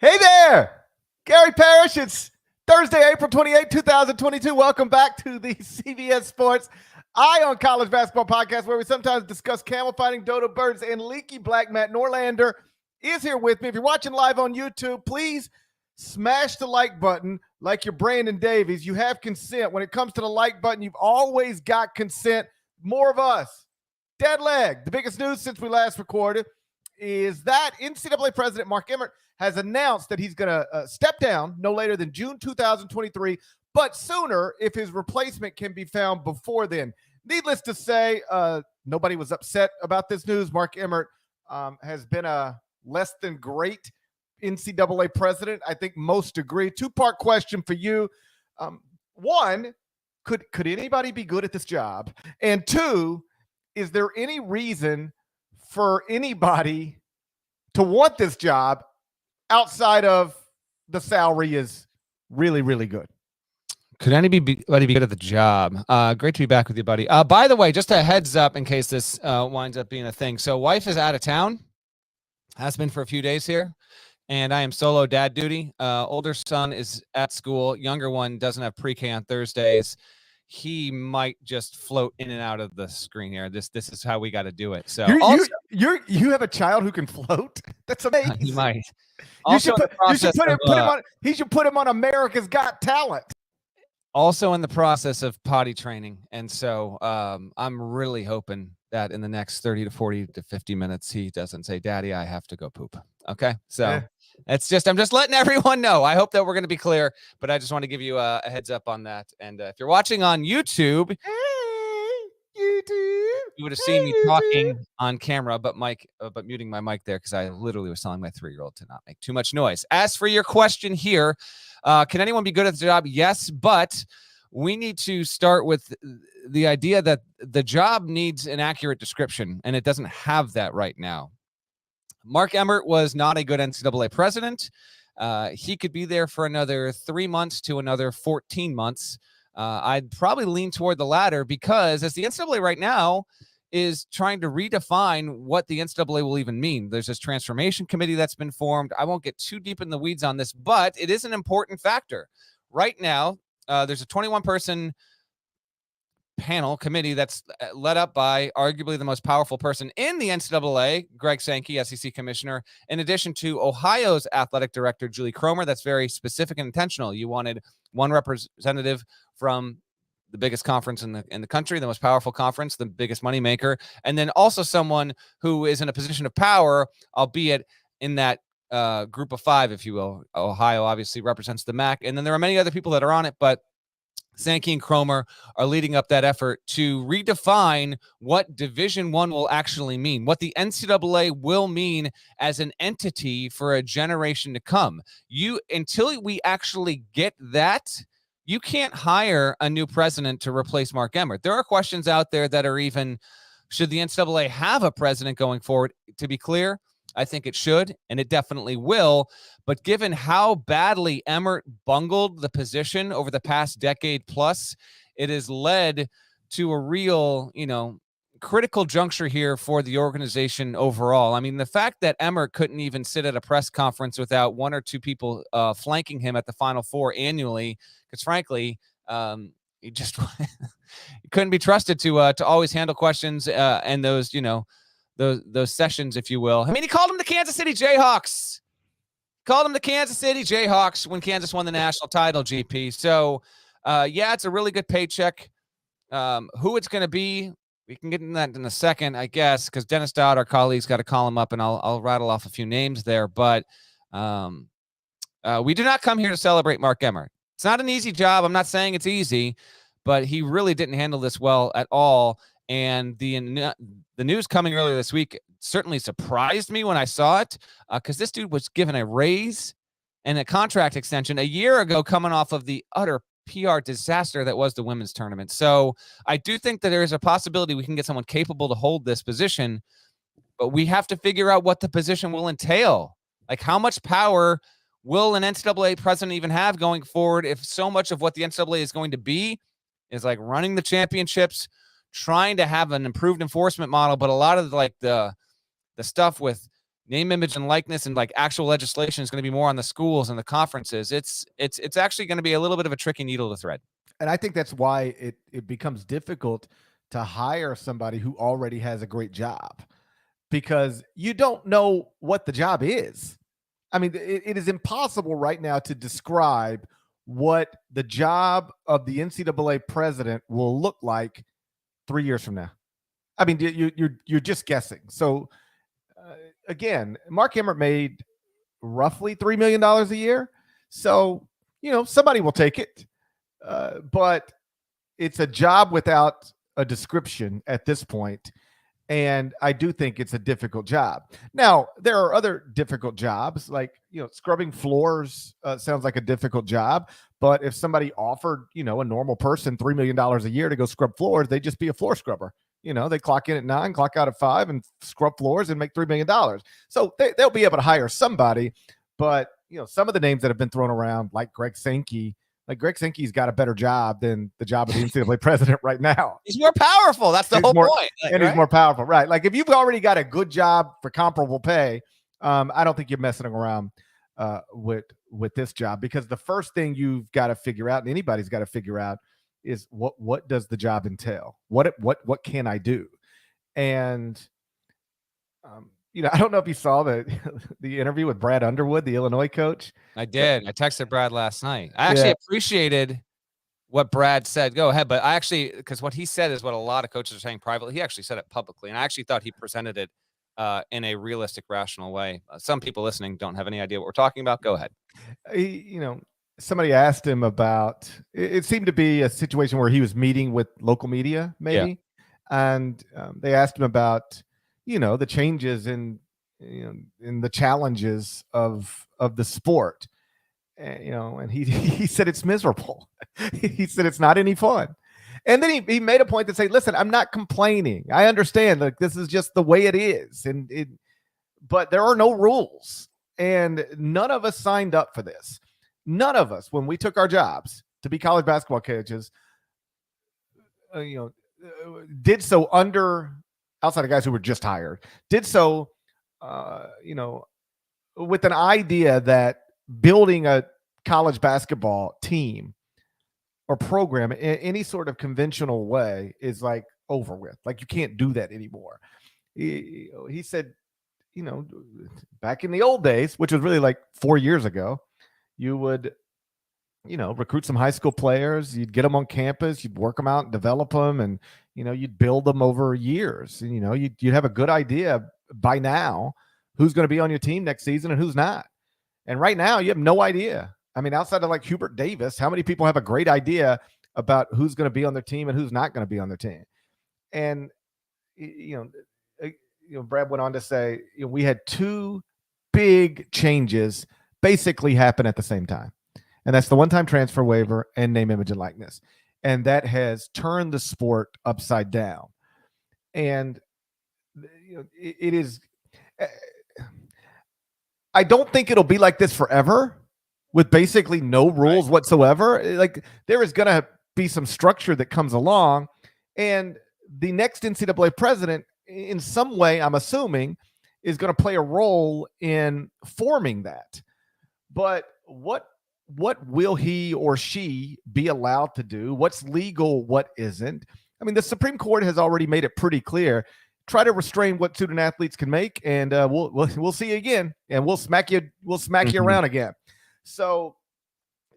Hey there, Gary Parrish. It's Thursday, April 28, 2022. Welcome back to the CBS Sports Eye on College Basketball podcast, where we sometimes discuss camel fighting, dodo birds, and leaky black. Matt Norlander is here with me. If you're watching live on YouTube, please smash the like button like you're Brandon Davies. You have consent. When it comes to the like button, you've always got consent. More of us. Dead leg. The biggest news since we last recorded is that NCAA President Mark Emmert has announced that he's going to step down no later than June 2023, but sooner if his replacement can be found before then. Needless to say, nobody was upset about this news. Mark Emmert has been a less than great NCAA president. I think most agree. Two-part question for you. One, could anybody be good at this job? And two, is there any reason for anybody to want this job outside of the salary is really, really good? Could anybody be good at the job? Great to be back with you, buddy. By the way, just a heads up in case this winds up being a thing. So wife is out of town, has been for a few days here, and I am solo dad duty. Older son is at school. Younger one doesn't have pre-K on Thursdays. He might just float in and out of the screen here. This is how we got to do it. So you have a child who can float? That's amazing. He might. You should put him on America's Got Talent. Also in the process of potty training. And so I'm really hoping that in the next 30 to 40 to 50 minutes, he doesn't say, Daddy, I have to go poop. Okay. So I'm just letting everyone know. I hope that we're going to be clear, but I just want to give you a heads up on that. And if you're watching on YouTube, you would have seen me talking on camera, but muting my mic there because I literally was telling my 3-year-old to not make too much noise. As for your question here, can anyone be good at the job? Yes, but we need to start with the idea that the job needs an accurate description, and it doesn't have that right now. Mark Emmert was not a good NCAA president. He could be there for another 3 months to another 14 months. I'd probably lean toward the latter because as the NCAA right now is trying to redefine what the NCAA will even mean. There's this transformation committee that's been formed. I won't get too deep in the weeds on this, but it is an important factor. Right now, there's a 21-person panel committee that's led up by arguably the most powerful person in the NCAA, Greg Sankey, SEC commissioner, in addition to Ohio's athletic director, Julie Cromer. That's very specific and intentional. You wanted one representative from the biggest conference in the country, the most powerful conference, the biggest moneymaker, and then also someone who is in a position of power, albeit in that group of five, if you will. Ohio obviously represents the MAC, and then there are many other people that are on it, but Sankey and Cromer are leading up that effort to redefine what Division I will actually mean, what the NCAA will mean as an entity for a generation to come. Until we actually get that, you can't hire a new president to replace Mark Emmert. There are questions out there that are even, should the NCAA have a president going forward? To be clear, I think it should, and it definitely will. But given how badly Emmert bungled the position over the past decade plus, it has led to a real, critical juncture here for the organization overall. I mean, the fact that Emmert couldn't even sit at a press conference without one or two people flanking him at the Final Four annually, because frankly, he just he couldn't be trusted to always handle questions and those, those sessions, if you will. I mean, he called them the Kansas City Jayhawks. When Kansas won the national title, GP. So, it's a really good paycheck. Who it's going to be, we can get into that in a second, I guess, because Dennis Dodd, our colleague's got to call him up, and I'll rattle off a few names there. But we do not come here to celebrate Mark Emmert. It's not an easy job. I'm not saying it's easy, but he really didn't handle this well at all. And the news coming earlier this week certainly surprised me when I saw it, because this dude was given a raise and a contract extension a year ago, coming off of the utter PR disaster that was the women's tournament. So I do think that there is a possibility we can get someone capable to hold this position, but we have to figure out what the position will entail. Like, how much power will an NCAA president even have going forward if so much of what the NCAA is going to be is like running the championships, trying to have an improved enforcement model, but a lot of the stuff with name, image, and likeness, and like actual legislation is going to be more on the schools and the conferences. It's actually going to be a little bit of a tricky needle to thread. And I think that's why it becomes difficult to hire somebody who already has a great job, because you don't know what the job is. I mean, it is impossible right now to describe what the job of the NCAA president will look like 3 years from now. I mean, you're just guessing. So again, Mark Emmert made roughly $3 million a year. So, somebody will take it. But it's a job without a description at this point. And I do think it's a difficult job. Now, there are other difficult jobs, like, scrubbing floors sounds like a difficult job. But if somebody offered, a normal person $3 million a year to go scrub floors, they'd just be a floor scrubber. They clock in at 9, clock out at 5, and scrub floors and make $3 million. So they'll be able to hire somebody. But, some of the names that have been thrown around, like Greg Sankey, Sankey's got a better job than the job of the NCAA president right now. He's more powerful. That's the whole point. And he's more powerful, right? Like, if you've already got a good job for comparable pay, I don't think you're messing around with this job, because the first thing you've got to figure out, and anybody's got to figure out, is what does the job entail? What can I do? And I don't know if you saw the interview with Brad Underwood, the Illinois coach. I did. I texted Brad last night. I actually appreciated what Brad said. Go ahead. But because what he said is what a lot of coaches are saying privately. He actually said it publicly. And I actually thought he presented it in a realistic, rational way. Some people listening don't have any idea what we're talking about. Go ahead. Somebody asked him about, it seemed to be a situation where he was meeting with local media, maybe. Yeah. And they asked him about, the changes in the challenges of the sport, and he said it's miserable. He said it's not any fun. And then he made a point to say, listen, I'm not complaining. I understand, like, this is just the way it is. But there are no rules, and none of us signed up for this. None of us, when we took our jobs to be college basketball coaches, did so outside of guys who were just hired, did so, with an idea that building a college basketball team or program in any sort of conventional way is like over with. Like, you can't do that anymore. He said, back in the old days, which was really like 4 years ago, you would, recruit some high school players, you'd get them on campus, you'd work them out and develop them, and, you'd build them over years. And, you'd have a good idea by now who's going to be on your team next season and who's not. And right now, you have no idea. I mean, outside of like Hubert Davis, how many people have a great idea about who's going to be on their team and who's not going to be on their team? And, Brad went on to say, we had two big changes basically happen at the same time. And that's the one-time transfer waiver and name, image, and likeness. And that has turned the sport upside down. And it is, I don't think it'll be like this forever with basically no rules whatsoever. Like, there is going to be some structure that comes along, and the next NCAA president, in some way, I'm assuming, is going to play a role in forming that. But what will he or she be allowed to do? What's legal? What isn't? I mean, the Supreme Court has already made it pretty clear. Try to restrain what student athletes can make, and we'll see you again, and we'll smack you around again. So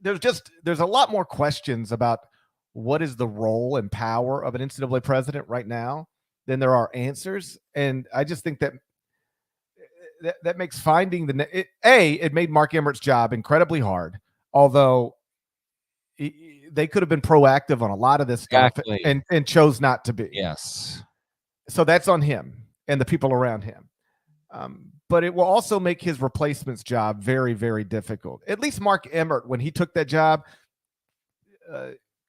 there's a lot more questions about what is the role and power of an NCAA president right now than there are answers, and I just think that makes finding it made Mark Emmert's job incredibly hard. Although they could have been proactive on a lot of this stuff and chose not to be. Yes. So that's on him and the people around him. But it will also make his replacement's job very, very difficult. At least Mark Emmert, when he took that job,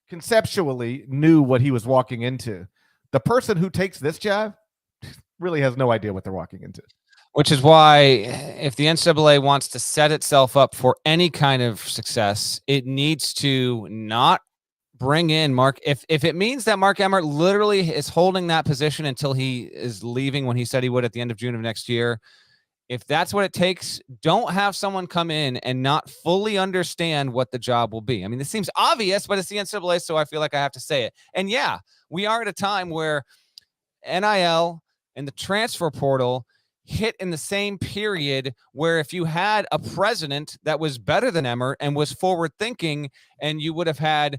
conceptually knew what he was walking into. The person who takes this job really has no idea what they're walking into. Which is why, if the NCAA wants to set itself up for any kind of success, it needs to not bring in Mark. If it means that Mark Emmert literally is holding that position until he is leaving when he said he would at the end of June of next year, If that's what it takes, don't have someone come in and not fully understand what the job will be. I mean, this seems obvious, but it's the NCAA, so I feel like I have to say it. And yeah, we are at a time where NIL and the transfer portal hit in the same period where if you had a president that was better than Emmert and was forward thinking, and you would have had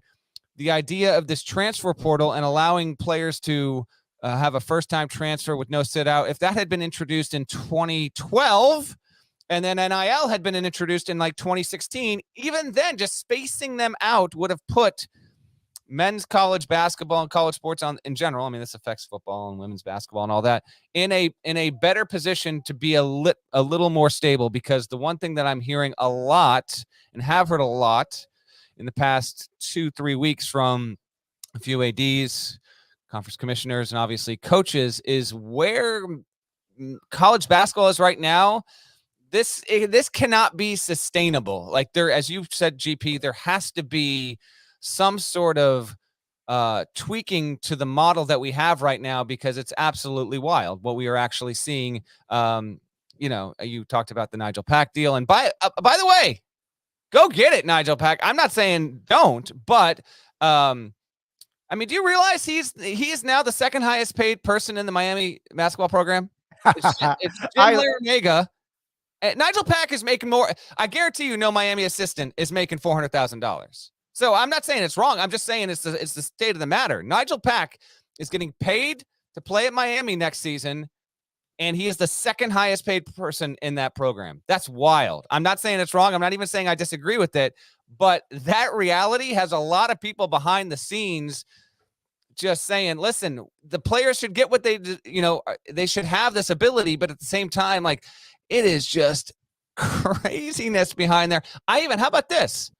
the idea of this transfer portal and allowing players to have a first-time transfer with no sit-out, if that had been introduced in 2012 and then NIL had been introduced in like 2016, even then just spacing them out would have put men's college basketball and college sports on in general, I mean, this affects football and women's basketball and all that, in a better position to be a little more stable. Because the one thing that I'm hearing a lot and have heard a lot in the past 2-3 weeks from a few ADs, conference commissioners, and obviously coaches is where college basketball is right now. This cannot be sustainable. Like there, as you said, GP, there has to be some sort of tweaking to the model that we have right now, because it's absolutely wild what we are actually seeing. You talked about the Nigel Pack deal, and by the way, go get it, Nigel Pack. I'm not saying don't, but I mean, do you realize he is now the second highest paid person in the Miami basketball program? It's Jim Larinaga. Nigel Pack is making more. I guarantee you, no Miami assistant is making $400,000. So I'm not saying it's wrong. I'm just saying it's the state of the matter. Nigel Pack is getting paid to play at Miami next season, and he is the second highest paid person in that program. That's wild. I'm not saying it's wrong. I'm not even saying I disagree with it, but that reality has a lot of people behind the scenes just saying, listen, the players should get what they should have this ability, but at the same time, like, it is just craziness behind there. How about this?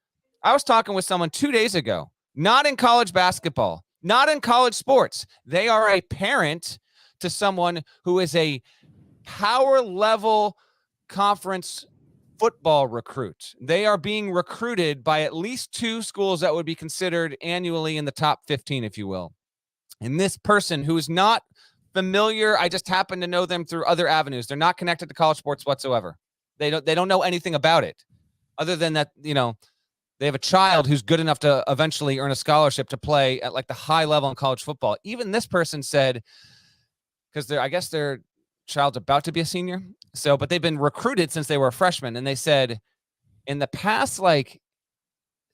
I was talking with someone 2 days ago, not in college basketball, not in college sports. They are a parent to someone who is a power level conference football recruit. They are being recruited by at least 2 schools that would be considered annually in the top 15, if you will. And this person who is not familiar, I just happen to know them through other avenues. They're not connected to college sports whatsoever. They don't know anything about it, other than that, they have a child who's good enough to eventually earn a scholarship to play at like the high level in college football. Even this person said, because I guess their child's about to be a senior. So, but they've been recruited since they were a freshman. And they said in the past, like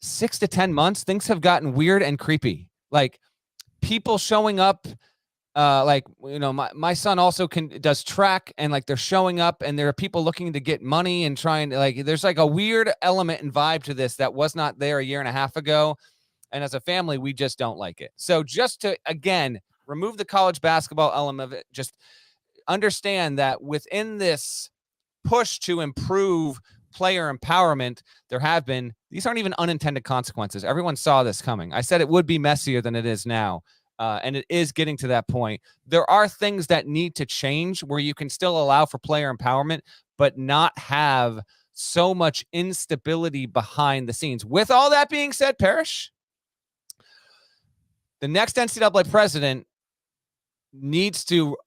6 to 10 months, things have gotten weird and creepy. Like people showing up, my son also does track, and like they're showing up and there are people looking to get money and trying to, like, there's like a weird element and vibe to this that was not there a year and a half ago. And as a family, we just don't like it. So just to, again, remove the college basketball element of it, just understand that within this push to improve player empowerment, these aren't even unintended consequences. Everyone saw this coming. I said it would be messier than it is now. And it is getting to that point. There are things that need to change where you can still allow for player empowerment, but not have so much instability behind the scenes. With all that being said, Parrish, the next NCAA president needs to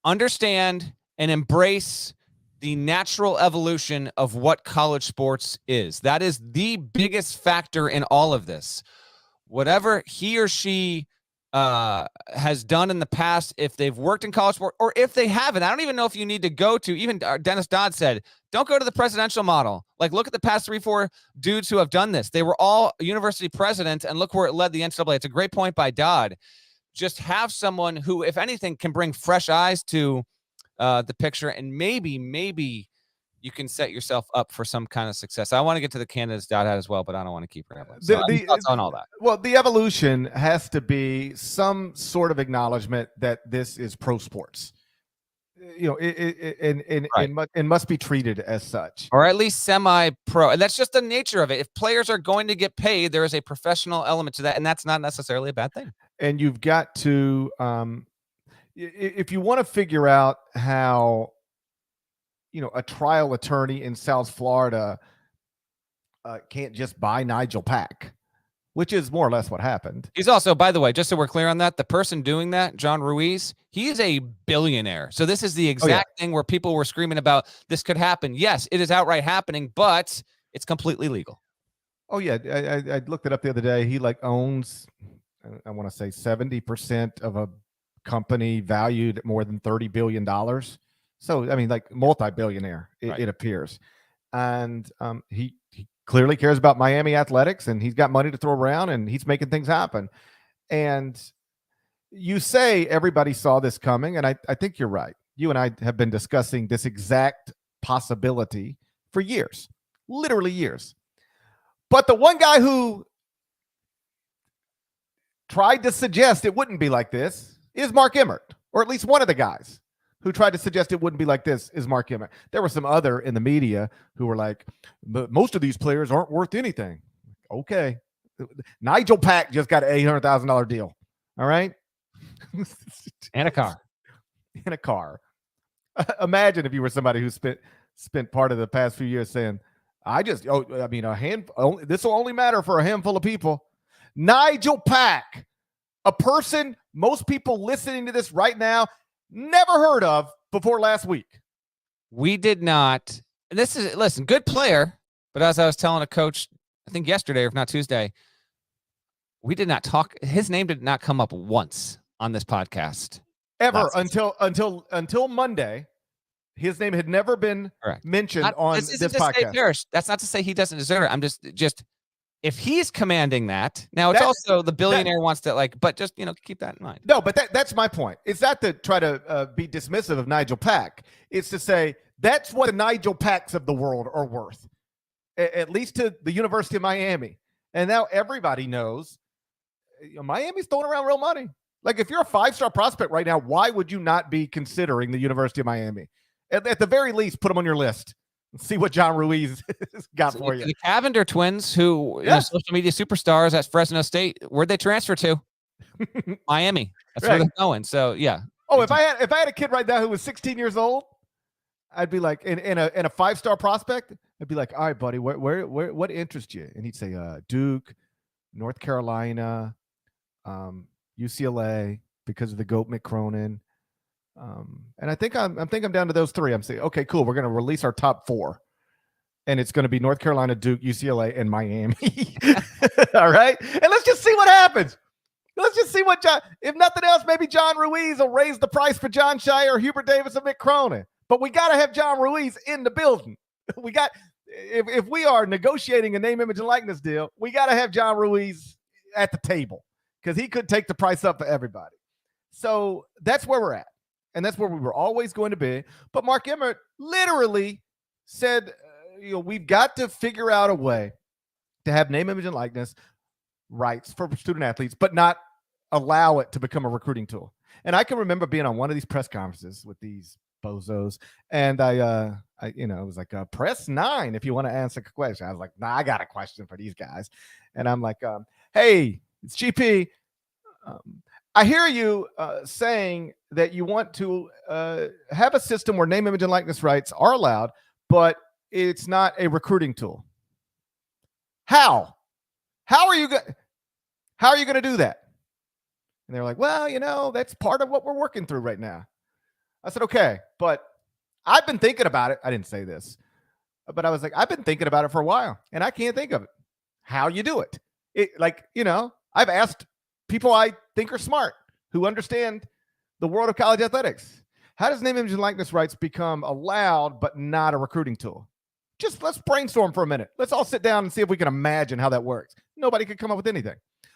understand and embrace the natural evolution of what college sports is. That is the biggest factor in all of this. Whatever he or she has done in the past, if they've worked in college sport or if they haven't, I don't even know if you need to go to, even Dennis Dodd said, don't go to the presidential model. Like, look at the past 3-4 dudes who have done this. They were all university presidents, and look where it led the NCAA. It's a great point by Dodd. Just have someone who, if anything, can bring fresh eyes to the picture, and maybe you can set yourself up for some kind of success. I want to get to the candidates Dot had as well, but I don't want to keep rambling. So thoughts on all that? Well, the evolution has to be some sort of acknowledgement that this is pro sports. It must be treated as such, or at least semi-pro. And that's just the nature of it. If players are going to get paid, there is a professional element to that, and that's not necessarily a bad thing. And you've got to, if you want to figure out how, a trial attorney in South Florida can't just buy Nigel Pack. which is more or less what happened. He's also, by the way, just so we're clear on that, the person doing that, John Ruiz, he is a billionaire. So this is the exact thing where people were screaming about this could happen. Yes, it is outright happening, but it's completely legal. Oh, yeah. I looked it up the other day. He owns, I want to say 70% of a company valued at more than $30 billion. So, I mean, multi-billionaire, it appears. And he clearly cares about Miami athletics, and he's got money to throw around, and he's making things happen. And you say everybody saw this coming, and I think you're right. You and I have been discussing this exact possibility for years, literally years. But the one guy who tried to suggest it wouldn't be like this is Mark Emmert, or at least one of the guys who tried to suggest it wouldn't be like this is Mark Emmert. There were some other in the media who were like, but most of these players aren't worth anything. Okay. Nigel Pack just got an $800,000 deal. All right. And a car. In a car. Imagine if you were somebody who spent part of the past few years saying, this will only matter for a handful of people. Nigel Pack, a person most people listening to this right now never heard of before last week. We did not. Listen, good player. But as I was telling a coach, I think yesterday, or if not Tuesday, we did not talk. His name did not come up once on this podcast. Ever until Monday. His name had never been mentioned on this podcast. Parrish, that's not to say he doesn't deserve it. I'm just if he's commanding that. Now it's also the billionaire wants to but just keep that in mind. No, but that's my point. It's not to try to be dismissive of Nigel Pack. It's to say that's what the Nigel Packs of the world are worth, at least to the University of Miami. And now everybody knows Miami's throwing around real money. Like if you're a 5-star prospect right now, why would you not be considering the University of Miami? At the very least, put them on your list and see what John Ruiz got for you. The Cavender twins, who social media superstars at Fresno State, where'd they transfer to? Miami. That's where they're going. So yeah. Oh, if I had a kid right now who was 16 years old, I'd be like, in a 5-star prospect, I'd be like, all right, buddy, where what interests you? And he'd say Duke, North Carolina, UCLA, because of the GOAT Mick Cronin. And I think I'm down to those 3. I'm saying, okay, cool. We're going to release our top 4, and it's going to be North Carolina, Duke, UCLA, and Miami. All right. And let's just see what happens. Let's just see if nothing else, maybe John Ruiz will raise the price for John Shire, Hubert Davis, and Mick Cronin. But we got to have John Ruiz in the building. If we are negotiating a name, image, and likeness deal, we got to have John Ruiz at the table, because he could take the price up for everybody. So that's where we're at. And that's where we were always going to be. But Mark Emmert literally said, we've got to figure out a way to have name, image, and likeness rights for student athletes, but not allow it to become a recruiting tool. And I can remember being on one of these press conferences with these bozos, and I it was like press 9 if you want to answer a question. I was like, I got a question for these guys. And I'm like, hey, it's GP. I hear you saying that you want to have a system where name, image, and likeness rights are allowed, but it's not a recruiting tool. How are you going to do that? And they're like, well, that's part of what we're working through right now. I said, okay, but I've been thinking about it. I didn't say this, but I was like, I've been thinking about it for a while, and I can't think of it. How you do it? I've asked people I think are smart, who understand the world of college athletics. How does name, image, and likeness rights become allowed but not a recruiting tool? Just let's brainstorm for a minute. Let's all sit down and see if we can imagine how that works. Nobody could come up with anything.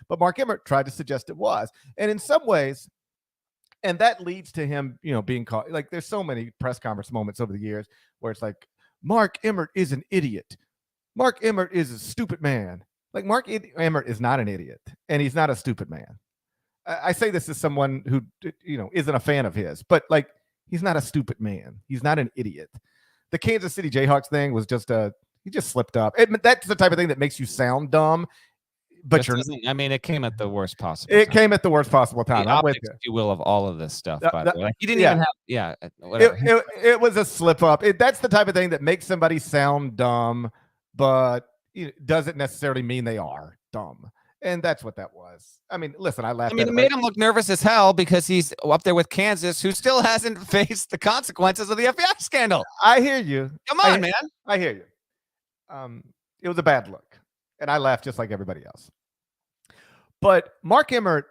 But Mark Emmert tried to suggest it was. And in some ways, and that leads to him, being called, there's so many press conference moments over the years where it's like, Mark Emmert is an idiot. Mark Emmert is a stupid man. Like, Mark Emmert is not an idiot, and he's not a stupid man. I say this as someone who, isn't a fan of his, but he's not a stupid man. He's not an idiot. The Kansas City Jayhawks thing was he just slipped up. That's the type of thing that makes you sound dumb, but it came at the worst possible time. Came at the worst possible time. I'm with you. If you will, of all of this stuff, by the way. He didn't even have, whatever. It was a slip up. That's the type of thing that makes somebody sound dumb, but it doesn't necessarily mean they are dumb. And that's what that was. I mean, listen, I laughed. I mean, it made him look nervous as hell because he's up there with Kansas, who still hasn't faced the consequences of the FBI scandal. I hear you. Come on, man. I hear you. It was a bad look, and I laughed just like everybody else. But Mark Emmert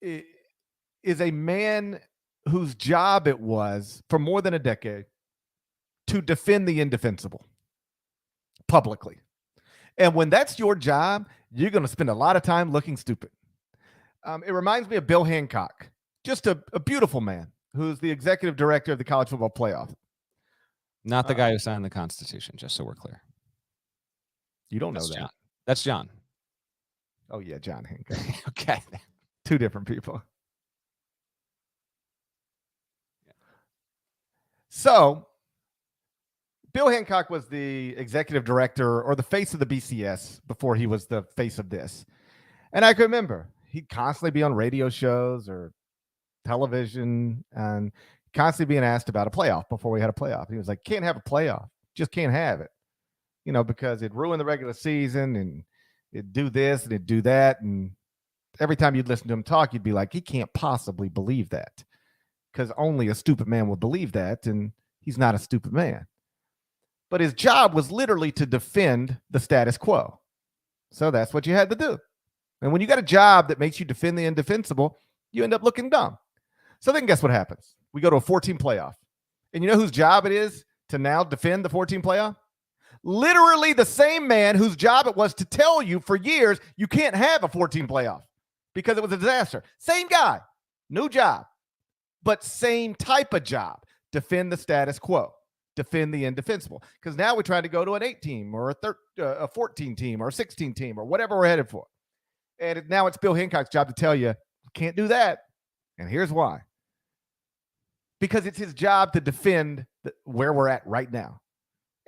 is a man whose job it was for more than a decade to defend the indefensible publicly. And when that's your job, you're going to spend a lot of time looking stupid. It reminds me of Bill Hancock, just a beautiful man who's the executive director of the College Football Playoff. Not the guy who signed the Constitution, just so we're clear. You don't know that. John. That's John. Oh, yeah, John Hancock. Okay. Two different people. So, Bill Hancock was the executive director or the face of the BCS before he was the face of this. And I can remember he'd constantly be on radio shows or television and constantly being asked about a playoff before we had a playoff. He was like, can't have a playoff. Just can't have it. You know, because it'd ruin the regular season and it'd do this and it'd do that. And every time you'd listen to him talk, you'd be like, he can't possibly believe that. Because only a stupid man would believe that. And he's not a stupid man. But his job was literally to defend the status quo. So that's what you had to do. And when you got a job that makes you defend the indefensible, you end up looking dumb. So then guess what happens? We go to a 14 playoff. And you know whose job it is to now defend the 14 playoff? Literally the same man whose job it was to tell you for years you can't have a 14 playoff because it was a disaster. Same guy, new job, but same type of job. Defend the status quo. Defend the indefensible. Because now we're trying to go to an 8 team or a 14 team or a 16 team or whatever we're headed for. And now it's Bill Hancock's job to tell you, you can't do that. And here's why. Because it's his job to defend where we're at right now.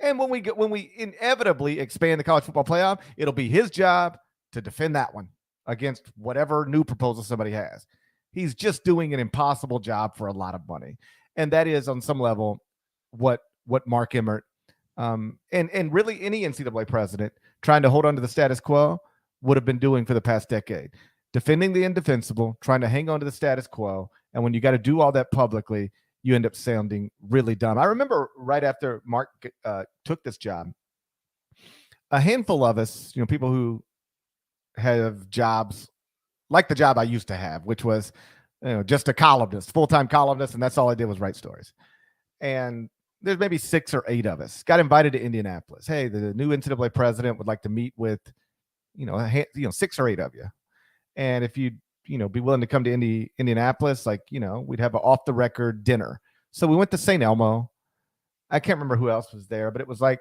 And when we inevitably expand the college football playoff, it'll be his job to defend that one against whatever new proposal somebody has. He's just doing an impossible job for a lot of money. And that is on some level what Mark Emmert and really any NCAA president trying to hold on to the status quo would have been doing for the past decade. Defending the indefensible, trying to hang on to the status quo. And when you got to do all that publicly, you end up sounding really dumb. I remember right after Mark took this job, a handful of us, you know, people who have jobs like the job I used to have, which was, you know, just a columnist, full-time columnist, and that's all I did was write stories. And there's maybe 6 or 8 of us got invited to Indianapolis. Hey, the new NCAA president would like to meet with, 6 or 8 of you. And if you'd, be willing to come to Indianapolis, like, we'd have an off the record dinner. So we went to St. Elmo. I can't remember who else was there, but it was like,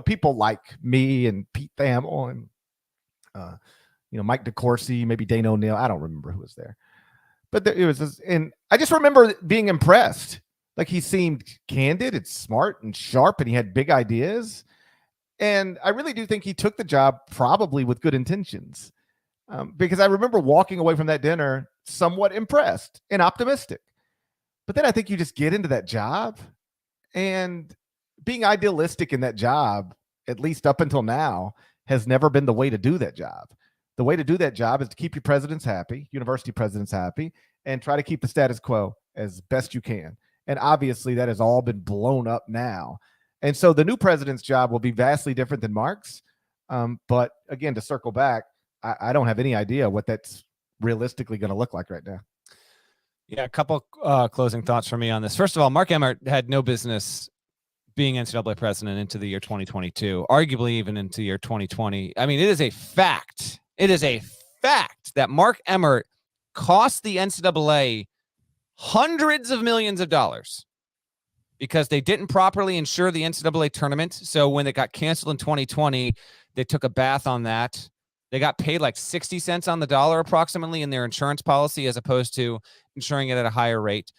people like me and Pete Thamel and, Mike DeCourcy, maybe Dane O'Neill. I don't remember who was there, but it was this, and I just remember being impressed. Like, he seemed candid and smart and sharp, and he had big ideas. And I really do think he took the job probably with good intentions. Because I remember walking away from that dinner somewhat impressed and optimistic. But then I think you just get into that job, and being idealistic in that job, at least up until now, has never been the way to do that job. The way to do that job is to keep your presidents happy, university presidents happy, and try to keep the status quo as best you can. And obviously that has all been blown up now. And so the new president's job will be vastly different than Mark's. But again, to circle back, I don't have any idea what that's realistically going to look like right now. Yeah, a couple closing thoughts from me on this. First of all, Mark Emmert had no business being NCAA president into the year 2022, arguably even into the year 2020. I mean, it is a fact. It is a fact that Mark Emmert cost the NCAA hundreds of millions of dollars because they didn't properly insure the NCAA tournament. So when it got canceled in 2020, they took a bath on that. They got paid like 60 cents on the dollar approximately in their insurance policy as opposed to insuring it at a higher rate.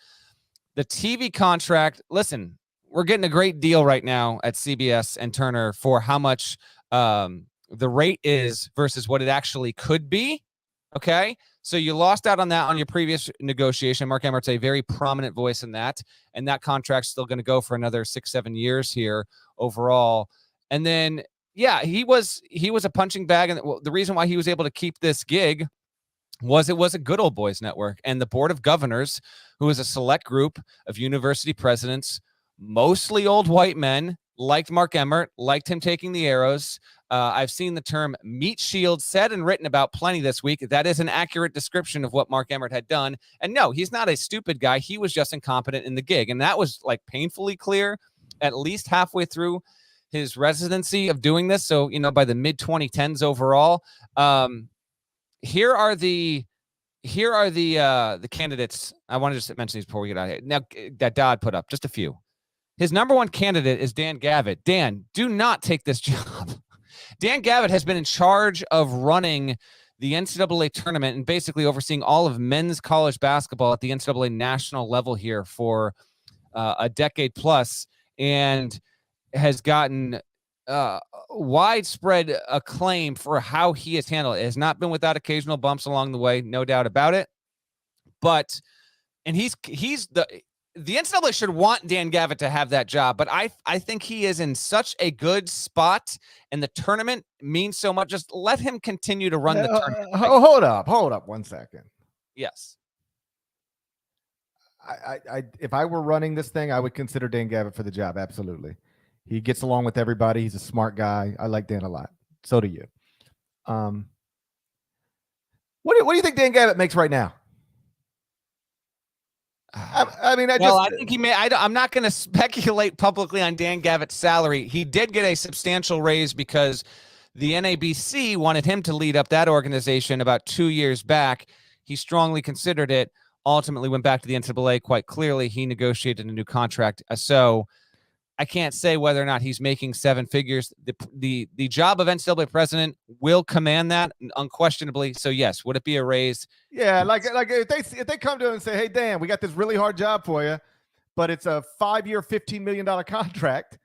The TV contract, listen, we're getting a great deal right now at CBS and Turner for how much the rate is versus what it actually could be. Okay. So you lost out on that on your previous negotiation. Mark Emmert's a very prominent voice in that. And that contract's still going to go for another 6-7 years here overall. And then, yeah, he was a punching bag, and the reason why he was able to keep this gig was it was a good old boys network, and the board of governors, who is a select group of university presidents, mostly old white men, liked Mark Emmert, liked him taking the arrows. I've seen the term meat shield said and written about plenty this week. That is an accurate description of what Mark Emmert had done. And no, he's not a stupid guy. He was just incompetent in the gig. And that was like painfully clear at least halfway through his residency of doing this. So, by the mid 2010s overall, here are the candidates. I want to just mention these before we get out of here. Now, that Dodd put up just a few. His number one candidate is Dan Gavitt. Dan, do not take this job. Dan Gavitt has been in charge of running the NCAA tournament and basically overseeing all of men's college basketball at the NCAA national level here for a decade plus, and has gotten widespread acclaim for how he has handled it. It has not been without occasional bumps along the way, no doubt about it. But, and he's the NCAA should want Dan Gavitt to have that job, but I think he is in such a good spot, and the tournament means so much. Just let him continue to run the tournament. Hold up 1 second. Yes. I if I were running this thing, I would consider Dan Gavitt for the job. Absolutely. He gets along with everybody. He's a smart guy. I like Dan a lot. So do you. What do you think Dan Gavitt makes right now? I think he may. I'm not going to speculate publicly on Dan Gavitt's salary. He did get a substantial raise because the NABC wanted him to lead up that organization about 2 years back. He strongly considered it. Ultimately went back to the NCAA quite clearly. He negotiated a new contract. So I can't say whether or not he's making seven figures. The job of NCAA president will command that unquestionably. So yes, would it be a raise? Yeah, like if they come to him and say, "Hey Dan, we got this really hard job for you, but it's a 5-year, $15 million contract."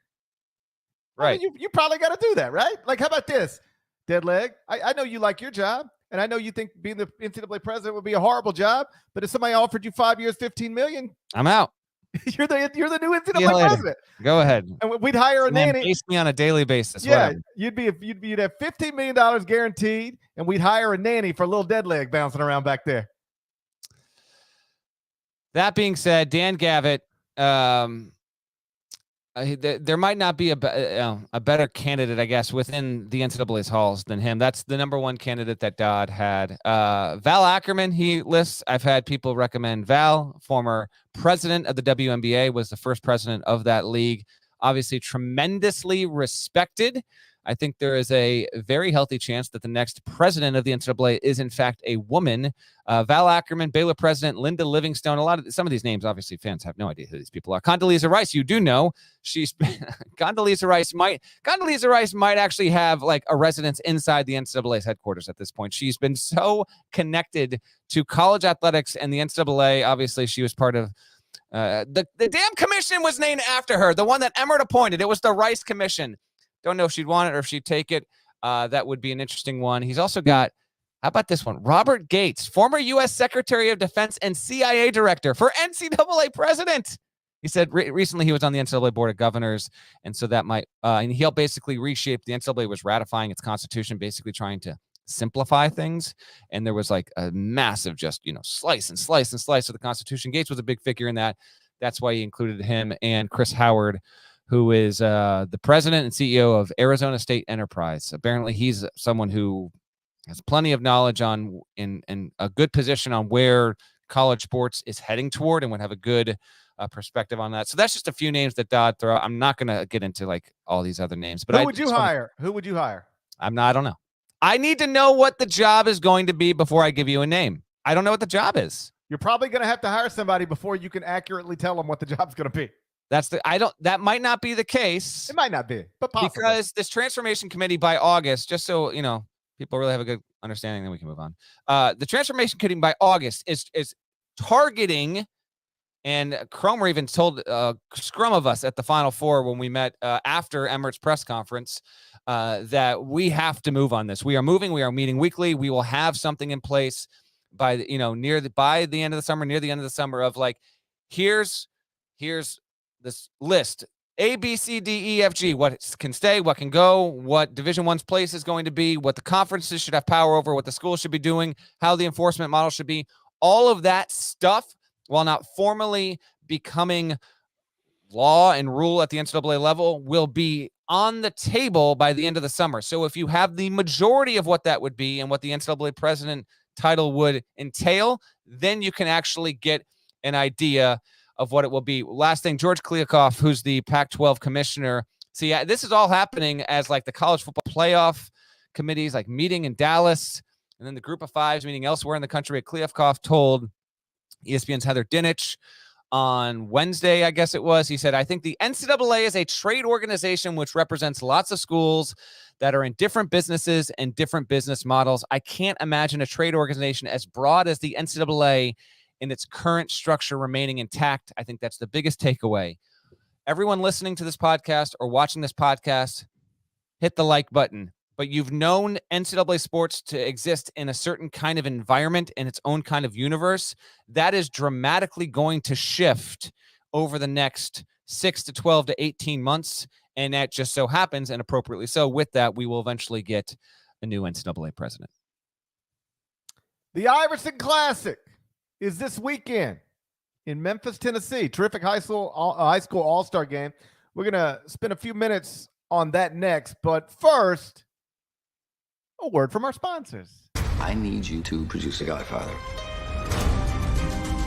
Right. I mean, you probably got to do that, right? Like, how about this, dead leg? I know you like your job, and I know you think being the NCAA president would be a horrible job, but if somebody offered you 5 years, $15 million, I'm out. You're the new NCAA president. Go ahead. And we'd hire a nanny. Base me on a daily basis. Yeah, whatever. you'd have $15 million guaranteed, and we'd hire a nanny for a little dead leg bouncing around back there. That being said, Dan Gavitt, there might not be a better candidate, I guess, within the NCAA's halls than him. That's the number one candidate that Dodd had. Val Ackerman, he lists. I've had people recommend Val, former president of the WNBA, was the first president of that league. Obviously, tremendously respected. I think there is a very healthy chance that the next president of the NCAA is, in fact, a woman. Val Ackerman, Baylor president, Linda Livingstone. Some of these names, obviously, fans have no idea who these people are. Condoleezza Rice, you do know. Condoleezza Rice might actually have like a residence inside the NCAA's headquarters at this point. She's been so connected to college athletics and the NCAA. Obviously, she was part of the damn commission was named after her, the one that Emmert appointed. It was the Rice Commission. Don't know if she'd want it or if she'd take it. That would be an interesting one. He's also got, how about this one? Robert Gates, former U.S. Secretary of Defense and CIA Director for NCAA President. He said recently he was on the NCAA Board of Governors, and so that might, and he helped basically reshape. The NCAA was ratifying its constitution, basically trying to simplify things, and there was like a massive just, slice and slice and slice of the Constitution. Gates was a big figure in that. That's why he included him and Chris Howard, who is the president and CEO of Arizona State Enterprise. Apparently, he's someone who has plenty of knowledge on in a good position on where college sports is heading toward, and would have a good perspective on that. So that's just a few names that Dodd throw out. I'm not going to get into like all these other names. But Who would you hire? I don't know. I need to know what the job is going to be before I give you a name. I don't know what the job is. You're probably going to have to hire somebody before you can accurately tell them what the job's going to be. That might not be the case. It might not be, but possibly. Because this transformation committee by August, just so people really have a good understanding, then we can move on. The transformation committee by August is targeting, and Cromer even told a scrum of us at the Final Four when we met after Emmert's press conference that we have to move on this. We are moving. We are meeting weekly. We will have something in place by the end of the summer, near the end of the summer, of like, here's this list A, B, C, D, E, F, G. What can stay, what can go, what Division I's place is going to be, what the conferences should have power over, what the schools should be doing, how the enforcement model should be. All of that stuff, while not formally becoming law and rule at the NCAA level, will be on the table by the end of the summer. So if you have the majority of what that would be and what the NCAA president title would entail, then you can actually get an idea of what it will be. Last thing, George Kliavkoff, who's the Pac-12 commissioner. See, this is all happening as like the college football playoff committees like meeting in Dallas, and then the group of fives meeting elsewhere in the country. Kliavkoff told ESPN's Heather Dinich on Wednesday, I guess it was, he said, I think the NCAA is a trade organization which represents lots of schools that are in different businesses and different business models. I can't imagine a trade organization as broad as the NCAA in its current structure remaining intact. I think that's the biggest takeaway. Everyone listening to this podcast or watching this podcast, hit the like button. But you've known NCAA sports to exist in a certain kind of environment, in its own kind of universe. That is dramatically going to shift over the next 6 to 12 to 18 months. And that just so happens, and appropriately so, with that, we will eventually get a new NCAA president. The Iverson Classic is this weekend in Memphis, Tennessee. Terrific high school all-star game. We're going to spend a few minutes on that next. But first, a word from our sponsors. I need you to produce a Godfather.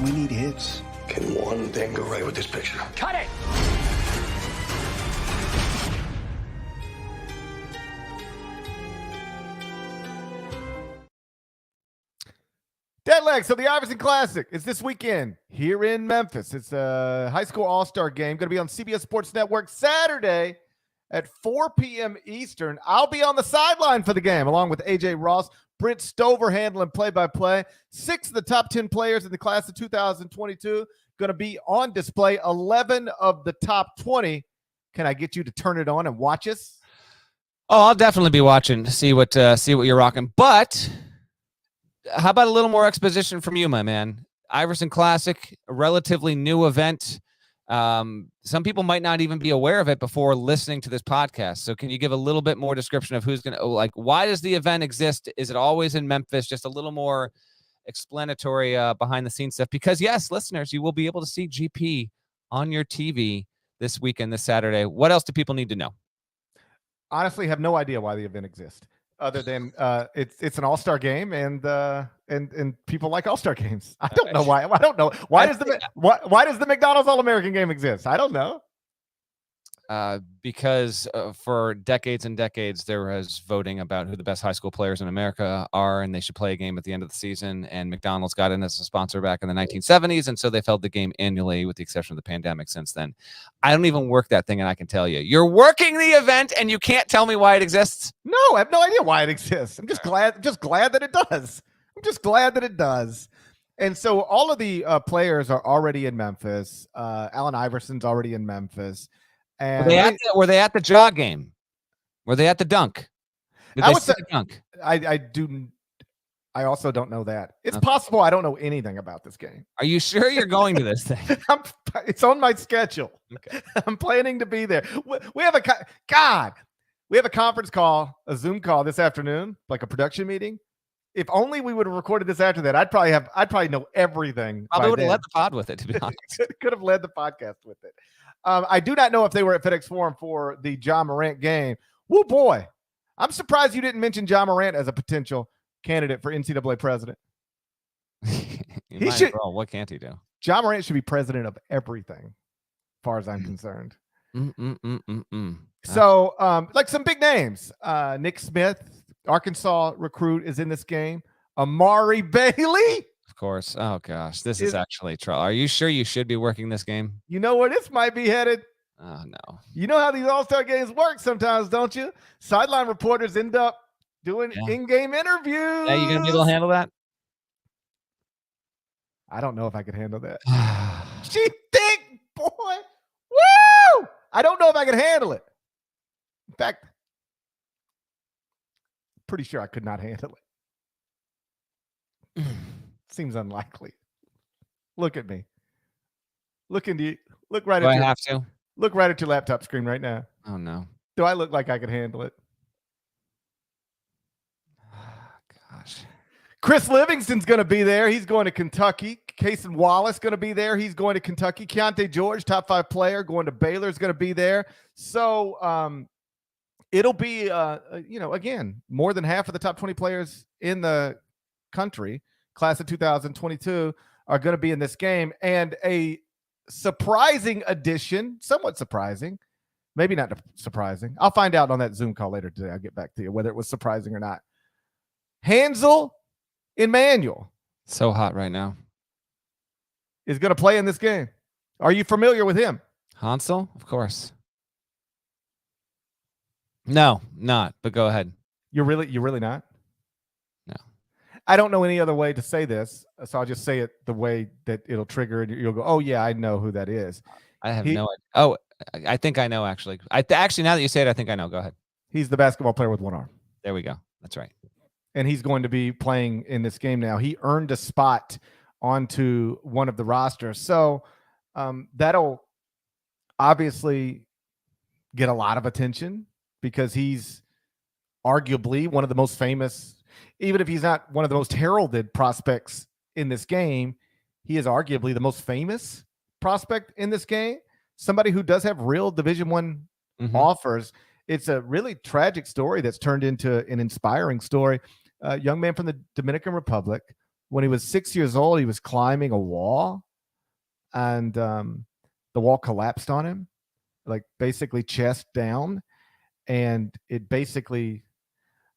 We need hits. Can one thing go right with this picture? Cut it! Dead leg. So the Iverson Classic is this weekend here in Memphis. It's a high school all-star game. Going to be on CBS Sports Network Saturday at 4 p.m. Eastern. I'll be on the sideline for the game along with AJ Ross, Brent Stover handling play-by-play. 6 of the top 10 players in the class of 2022 going to be on display. 11 of the top 20. Can I get you to turn it on and watch us? Oh, I'll definitely be watching to see what you're rocking. But how about a little more exposition from you, my man? Iverson Classic, a relatively new event. Some people might not even be aware of it before listening to this podcast. So can you give a little bit more description of who's going to, like, why does the event exist? Is it always in Memphis? Just a little more explanatory behind the scenes stuff. Because yes, listeners, you will be able to see GP on your TV this weekend, this Saturday. What else do people need to know? Honestly, have no idea why the event exists. Other than it's an all-star game and people like all-star games. I don't know why. I don't know why does the McDonald's All-American game exist? I don't know. Because for decades and decades, there was voting about who the best high school players in America are, and they should play a game at the end of the season. And McDonald's got in as a sponsor back in the 1970s, and so they've held the game annually with the exception of the pandemic since then. I don't even work that thing, and I can tell you. You're working the event, and you can't tell me why it exists? No, I have no idea why it exists. I'm just glad that it does. I'm just glad that it does. And so all of the players are already in Memphis. Allen Iverson's already in Memphis. And were they at the jog game? Were they at the dunk? Did they see the dunk? I also don't know that. It's possible I don't know anything about this game. Are you sure you're going to this thing? It's on my schedule. Okay. I'm planning to be there. We have a conference call, a Zoom call this afternoon, like a production meeting. If only we would have recorded this after that, I'd probably know everything. Probably would have led the pod with it, to be honest. Could have led the podcast with it. I do not know if they were at FedEx Forum for the John Morant game. Woo boy. I'm surprised you didn't mention John Morant as a potential candidate for NCAA president. What can't he do? John Morant should be president of everything, as far as I'm concerned. So, like some big names. Nick Smith, Arkansas recruit, is in this game. Amari Bailey. Of course. Oh, gosh. This is actually trouble. Are you sure you should be working this game? You know where this might be headed? Oh, no. You know how these all-star games work sometimes, don't you? Sideline reporters end up doing in-game interviews. Are you going to be able to handle that? I don't know if I could handle that. She thick, boy. Woo! I don't know if I could handle it. In fact, pretty sure I could not handle it. Seems unlikely. Look at me. Look into you. Look right at you. Do I have to? Look right at your laptop screen right now. Oh, no. Do I look like I can handle it? Gosh. Chris Livingston's going to be there. He's going to Kentucky. Cason Wallace going to be there. He's going to Kentucky. Keontae George, top 5 player, going to Baylor, is going to be there. So it'll be, again, more than half of the top 20 players in the country, class of 2022, are going to be in this game. And a surprising addition, somewhat surprising, maybe not surprising. I'll find out on that Zoom call later today. I'll get back to you whether it was surprising or not. Hansel Emmanuel. So hot right now. Is going to play in this game. Are you familiar with him? Hansel? Of course. No, not, but go ahead. You're really not? No. I don't know any other way to say this, so I'll just say it the way that it'll trigger and you'll go, oh, yeah, I know who that is. I have no idea. Oh, I think I know, actually. Actually, now that you say it, I think I know. Go ahead. He's the basketball player with one arm. There we go. That's right. And he's going to be playing in this game now. He earned a spot onto one of the rosters. So that'll obviously get a lot of attention because he's arguably one of the most famous, even if he's not one of the most heralded prospects in this game, he is arguably the most famous prospect in this game. Somebody who does have real Division I offers. It's a really tragic story that's turned into an inspiring story. A young man from the Dominican Republic. When he was 6 years old, he was climbing a wall, and the wall collapsed on him, like basically chest down. And it basically,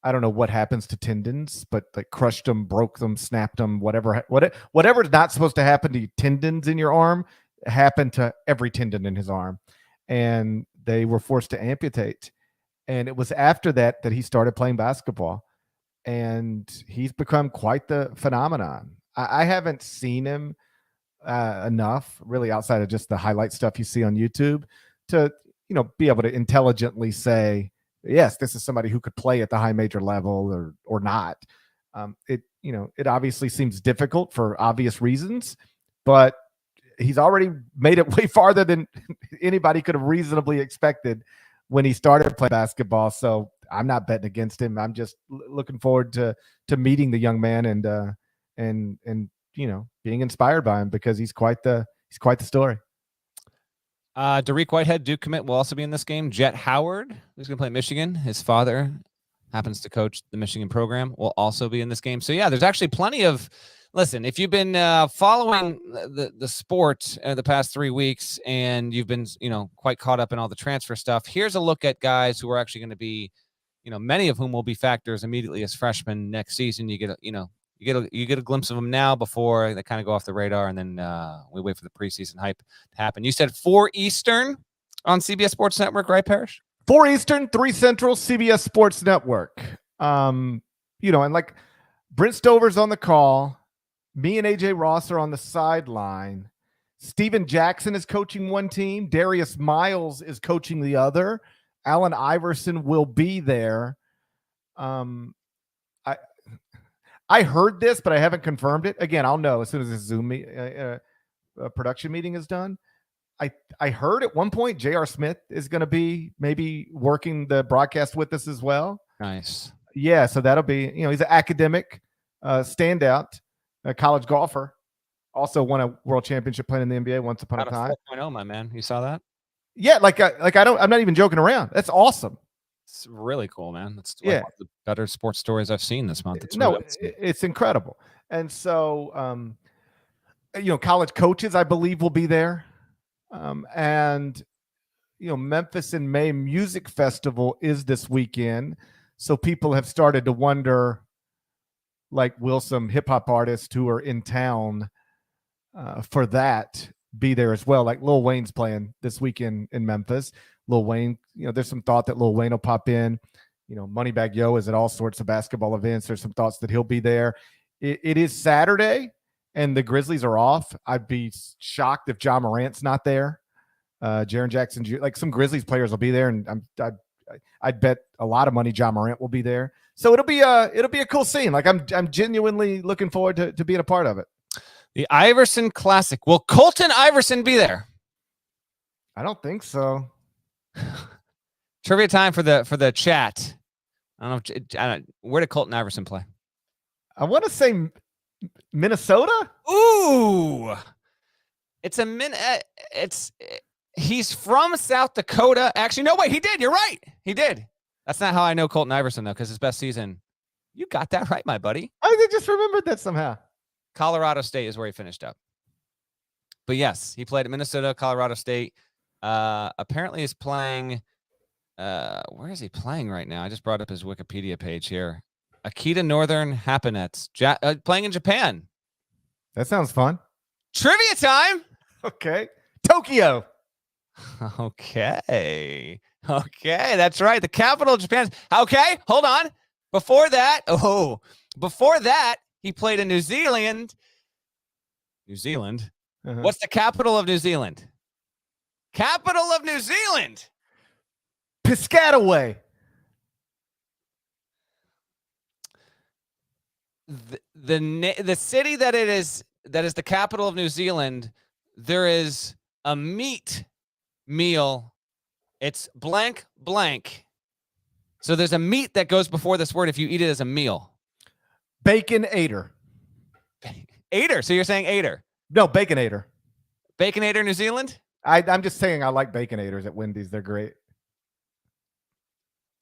I don't know what happens to tendons, but like crushed them, broke them, snapped them, whatever's not supposed to happen to tendons in your arm happened to every tendon in his arm. And they were forced to amputate. And it was after that he started playing basketball. And he's become quite the phenomenon. I haven't seen him enough, really, outside of just the highlight stuff you see on YouTube, to be able to intelligently say, yes, this is somebody who could play at the high major level or not. It obviously seems difficult for obvious reasons, but he's already made it way farther than anybody could have reasonably expected when he started playing basketball. So I'm not betting against him. I'm just looking forward to meeting the young man and being inspired by him because he's quite the story. Dariq Whitehead, Duke commit, will also be in this game. Jet Howard, who's going to play at Michigan. His father happens to coach the Michigan program, will also be in this game. So yeah, there's actually plenty of. Listen, if you've been following the sport the past 3 weeks and you've been quite caught up in all the transfer stuff, here's a look at guys who are actually going to be, many of whom will be factors immediately as freshmen next season. You get a glimpse of them now before they kind of go off the radar, and then we wait for the preseason hype to happen. You said 4 Eastern on CBS Sports Network, right, Parrish? 4 Eastern, 3 Central, CBS Sports Network. And like Brent Stover's on the call. Me and AJ Ross are on the sideline. Steven Jackson is coaching one team. Darius Miles is coaching the other. Allen Iverson will be there. I heard this, but I haven't confirmed it. Again, I'll know as soon as this Zoom production meeting is done. I heard at one point J.R. Smith is going to be maybe working the broadcast with us as well. Nice. Yeah, so that'll be, he's an academic standout. A college golfer, also won a world championship playing in the NBA once upon a time. 4.0, my man. You saw that? Yeah, I'm not even joking around. That's awesome. It's really cool, man. That's one of the better sports stories I've seen this month. It's incredible. And so, college coaches, I believe, will be there. And Memphis in May Music Festival is this weekend. So people have started to wonder, like, will some hip hop artists who are in town for that be there as well? Like Lil Wayne's playing this weekend in Memphis. Lil Wayne, there's some thought that Lil Wayne will pop in. Moneybag Yo is at all sorts of basketball events. There's some thoughts that he'll be there. It is Saturday and the Grizzlies are off. I'd be shocked if Ja Morant's not there. Jaren Jackson, like some Grizzlies players will be there, and I'd bet a lot of money Ja Morant will be there. So it'll be a cool scene. Like I'm genuinely looking forward to being a part of it. The Iverson Classic. Will Colton Iverson be there? I don't think so. Trivia time for the chat. I don't know. Where did Colton Iverson play? I want to say Minnesota. Ooh, he's from South Dakota. Actually, no, wait, he did. You're right. He did. That's not how I know Colton Iverson, though, because his best season. You got that right, my buddy. I just remembered that somehow. Colorado State is where he finished up. But yes, he played at Minnesota, Colorado State. Apparently he's playing. Where is he playing right now? I just brought up his Wikipedia page here. Akita Northern Hapanets, playing in Japan. That sounds fun. Trivia time. Okay. Tokyo. Okay. That's right. The capital of Japan. Okay. Hold on. Before that, he played in New Zealand. Uh-huh. What's the capital of New Zealand? Capital of New Zealand. Piscataway. The city that is the capital of New Zealand, there is a meat meal. It's blank. So there's a meat that goes before this word if you eat it as a meal. Baconator. Aider. So you're saying Aider. No, Baconator. Baconator, New Zealand? I'm just saying I like Baconators at Wendy's. They're great.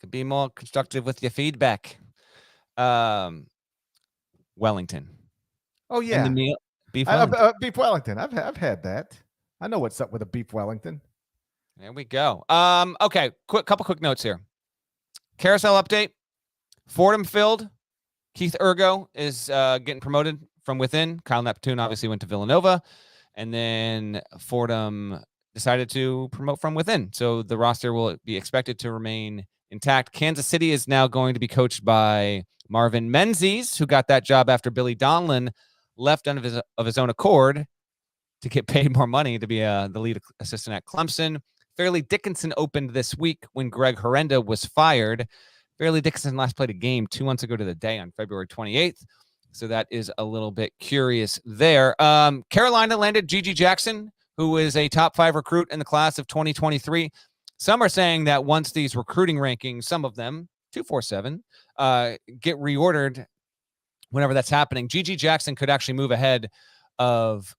Could be more constructive with your feedback. Wellington. Oh, yeah. And the meal, beef Wellington. Beef Wellington. I've had that. I know what's up with a beef Wellington. There we go. Okay, couple quick notes here. Carousel update. Fordham filled. Keith Ergo is getting promoted from within. Kyle Neptune obviously went to Villanova. And then Fordham decided to promote from within. So the roster will be expected to remain intact. Kansas City is now going to be coached by Marvin Menzies, who got that job after Billy Donlin left of his own accord to get paid more money to be the lead assistant at Clemson. Fairleigh Dickinson opened this week when Greg Horrenda was fired. Fairleigh Dickinson last played a game 2 months ago to the day on February 28th. So that is a little bit curious there. Carolina landed Gigi Jackson, who is a top 5 recruit in the class of 2023. Some are saying that once these recruiting rankings, some of them, 247, get reordered, whenever that's happening, Gigi Jackson could actually move ahead of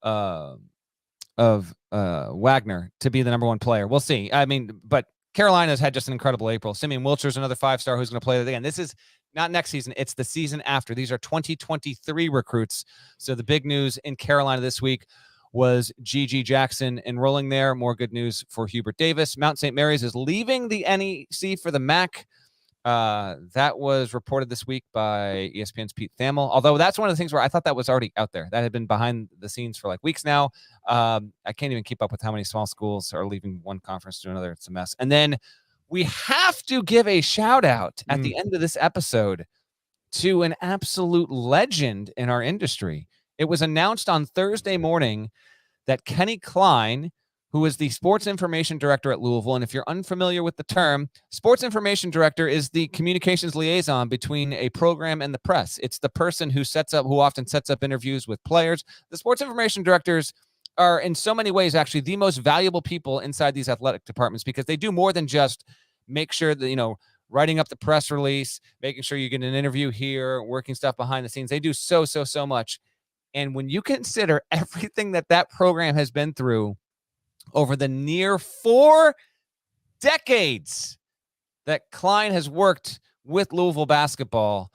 Wagner to be the number 1 player. We'll see. I mean, but Carolina's had just an incredible April. Simeon Wilcher's another 5-star who's going to play again. This is not next season. It's the season after. These are 2023 recruits. So the big news in Carolina this week was Gigi Jackson enrolling there. More good news for Hubert Davis. Mount St. Mary's is leaving the NEC for the MAC. That was reported this week by ESPN's Pete Thamel. Although that's one of the things where I thought that was already out there. That had been behind the scenes for like weeks now. I can't even keep up with how many small schools are leaving one conference to another. It's a mess. And then we have to give a shout out at the end of this episode to an absolute legend in our industry. It was announced on Thursday morning that Kenny Klein, who is the sports information director at Louisville. And if you're unfamiliar with the term, sports information director is the communications liaison between a program and the press. It's the person who often sets up interviews with players. The sports information directors are in so many ways actually the most valuable people inside these athletic departments because they do more than just make sure that, writing up the press release, making sure you get an interview here, working stuff behind the scenes. They do so much. And when you consider everything that program has been through over the near 4 decades that Klein has worked with Louisville basketball,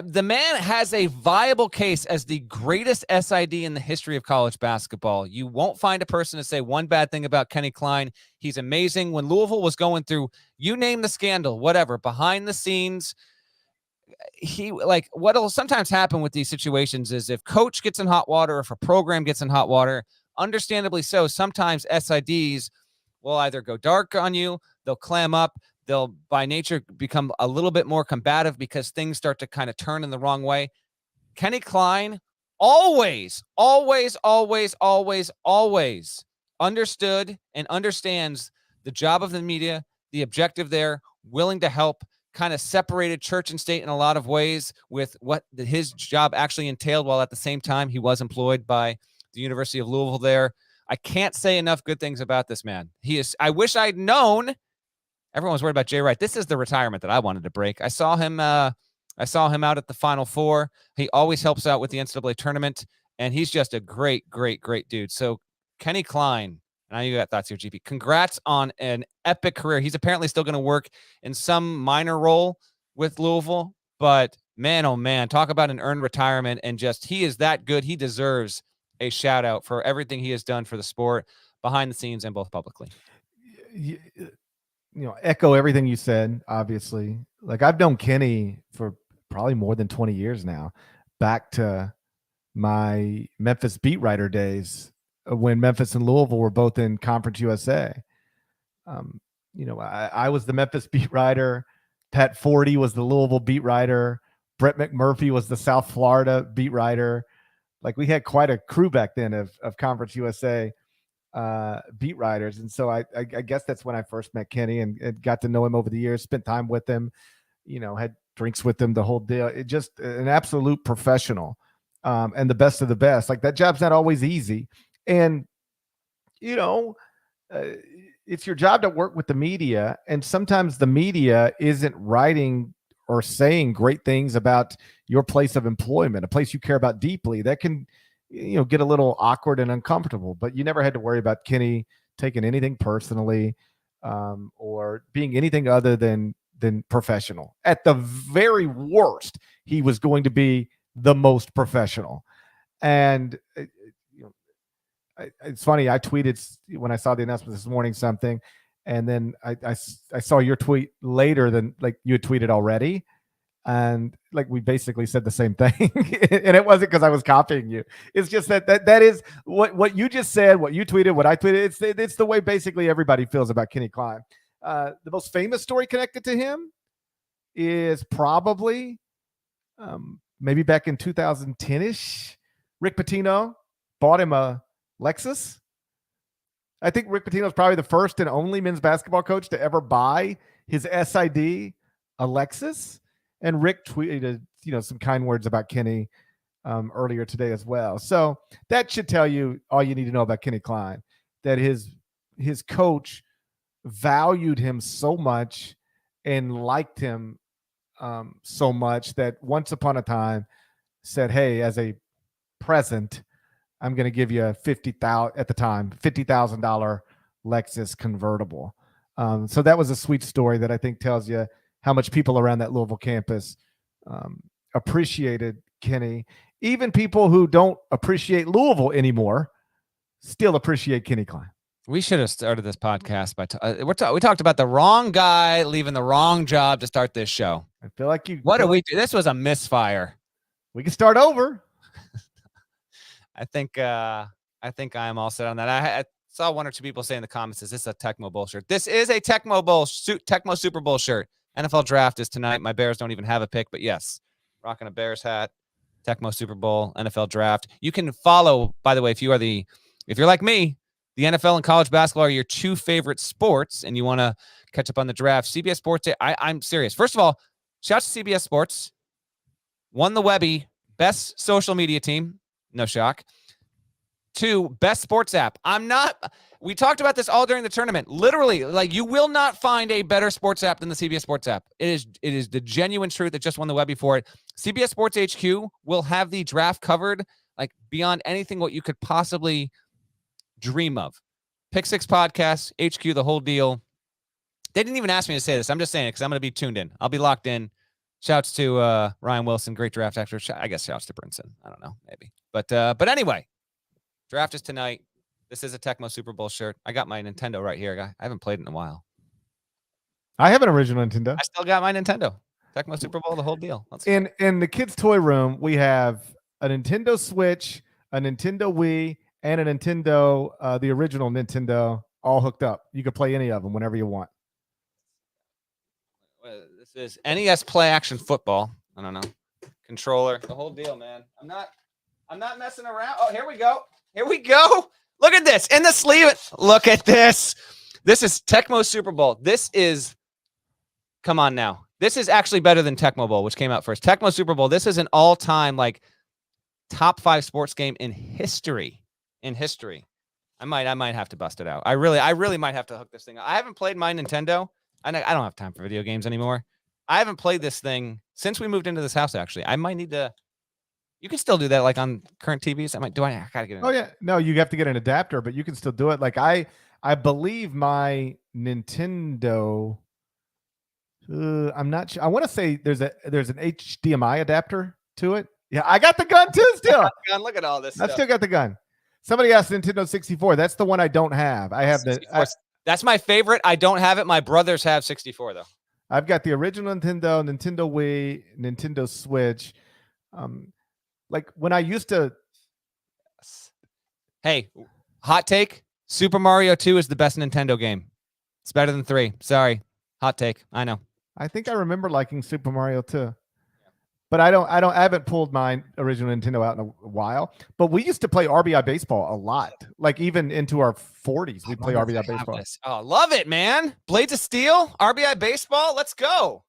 the man has a viable case as the greatest SID in the history of college basketball. You won't find a person to say one bad thing about Kenny Klein. He's amazing. When Louisville was going through, you name the scandal, whatever, behind the scenes, what'll sometimes happen with these situations is if coach gets in hot water, if a program gets in hot water, understandably so, sometimes SIDs will either go dark on you, they'll clam up, they'll by nature become a little bit more combative because things start to kind of turn in the wrong way. Kenny Klein always understood and understands the job of the media, the objective there, willing to help, kind of separated church and state in a lot of ways with what his job actually entailed, while at the same time he was employed by the University of Louisville there. I can't say enough good things about this man. I wish I'd known. Everyone was worried about Jay Wright. This is the retirement that I wanted to break. I saw him out at the Final Four. He always helps out with the NCAA tournament, and he's just a great, great, great dude. So Kenny Klein, and I know you got thoughts here, GP. Congrats on an epic career. He's apparently still going to work in some minor role with Louisville, but man, oh man, talk about an earned retirement. And just, he is that good. He deserves a shout out for everything he has done for the sport behind the scenes and both publicly. Echo everything you said, obviously. Like, I've known Kenny for probably more than 20 years now, back to my Memphis beat writer days when Memphis and Louisville were both in Conference USA. I was the Memphis beat writer. Pat Forty was the Louisville beat writer. Brett McMurphy was the South Florida beat writer. Like, we had quite a crew back then of Conference USA beat writers. And so I guess that's when I first met Kenny and got to know him over the years, spent time with him, had drinks with him, the whole deal. It just an absolute professional, and the best of the best. Like, that job's not always easy. And, it's your job to work with the media. And sometimes the media isn't writing or saying great things about your place of employment, a place you care about deeply. That can, get a little awkward and uncomfortable, but you never had to worry about Kenny taking anything personally, or being anything other than professional. At the very worst, he was going to be the most professional. And it's funny, I tweeted when I saw the announcement this morning something, and then I saw your tweet later than, like, you had tweeted already. And, like, we basically said the same thing. And it wasn't because I was copying you. It's just that is what you just said, what you tweeted, what I tweeted. It's the way basically everybody feels about Kenny Klein. The most famous story connected to him is probably maybe back in 2010-ish. Rick Pitino bought him a Lexus. I think Rick Pitino is probably the first and only men's basketball coach to ever buy his SID a Lexus. And Rick tweeted, some kind words about Kenny earlier today as well. So that should tell you all you need to know about Kenny Klein, that his coach valued him so much and liked him so much that once upon a time said, hey, as a present, I'm going to give you a $50,000 Lexus convertible. So that was a sweet story that I think tells you how much people around that Louisville campus appreciated Kenny. Even people who don't appreciate Louisville anymore still appreciate Kenny Klein. We should have started this podcast by we talked about the wrong guy leaving the wrong job to start this show. I feel like you. What did we do? This was a misfire. We can start over. I think I am all set on that. I saw one or two people say in the comments, "Is this a Tecmo Bowl shirt?" This is a Tecmo Super Bowl shirt. NFL draft is tonight. My Bears don't even have a pick, but yes, rocking a Bears hat. Tecmo Super Bowl, NFL draft. You can follow, by the way, if you're like me, the NFL and college basketball are your two favorite sports, and you want to catch up on the draft. CBS Sports. I'm serious. First of all, shout out to CBS Sports. Won the Webby best social media team. No shock. 2, best sports app. We talked about this all during the tournament. Literally, like, you will not find a better sports app than the CBS Sports app. It is the genuine truth. That just won the Webby for it. CBS Sports HQ will have the draft covered, like, beyond anything what you could possibly dream of. Pick Six Podcasts, HQ, the whole deal. They didn't even ask me to say this. I'm just saying it because I'm going to be tuned in. I'll be locked in. Shouts to Ryan Wilson, great draft actor. I guess shouts to Brinson. I don't know, maybe. But anyway, draft is tonight. This is a Tecmo Super Bowl shirt. I got my Nintendo right here. I haven't played it in a while. I have an original Nintendo. I still got my Nintendo. Tecmo Super Bowl, the whole deal. In the kids' toy room, we have a Nintendo Switch, a Nintendo Wii, and a Nintendo, the original Nintendo, all hooked up. You can play any of them whenever you want. This is NES Play Action Football. I don't know. Controller, the whole deal, man. I'm not messing around. Oh, here we go. Look at this. In the sleeve. Look at this. This is Tecmo Super Bowl. Come on now. This is actually better than Tecmo Bowl, which came out first. Tecmo Super Bowl. This is an all-time, like, top 5 sports game in history. I might have to bust it out. I really might have to hook this thing up. I haven't played my Nintendo. I don't have time for video games anymore. I haven't played this thing since we moved into this house. Actually, I might need to. You can still do that, like on current TVs. I gotta get it. Oh yeah, no, you have to get an adapter, but you can still do it. Like I believe my Nintendo. I'm not sure. I want to say there's an HDMI adapter to it. Yeah, I got the gun too. Still, gun. Look at all this. I still got the gun. Somebody asked Nintendo 64. That's the one I don't have. I have that's my favorite. I don't have it. My brothers have 64 though. I've got the original Nintendo, Nintendo Wii, Nintendo Switch. Like when I used to. Hey, hot take: Super Mario 2 is the best Nintendo game. It's better than 3. Sorry, hot take. I know. I think I remember liking Super Mario 2. But I haven't pulled my original Nintendo out in a while. But we used to play RBI baseball a lot. Like even into our 40s, we'd play RBI baseball. Oh, love it, man. Blades of Steel, RBI baseball. Let's go.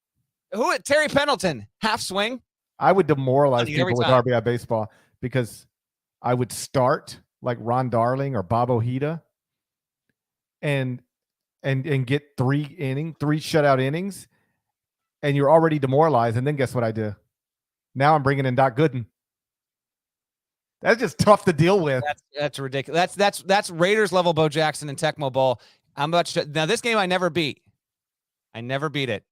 Terry Pendleton, half swing. I would demoralize people with RBI baseball because I would start like Ron Darling or Bob Ojeda and get 3 shutout innings, and you're already demoralized. And then guess what I do? Now I'm bringing in Doc Gooden. That's just tough to deal with. That's ridiculous. That's Raiders level Bo Jackson and Tecmo Bowl. Now this game I never beat. I never beat it.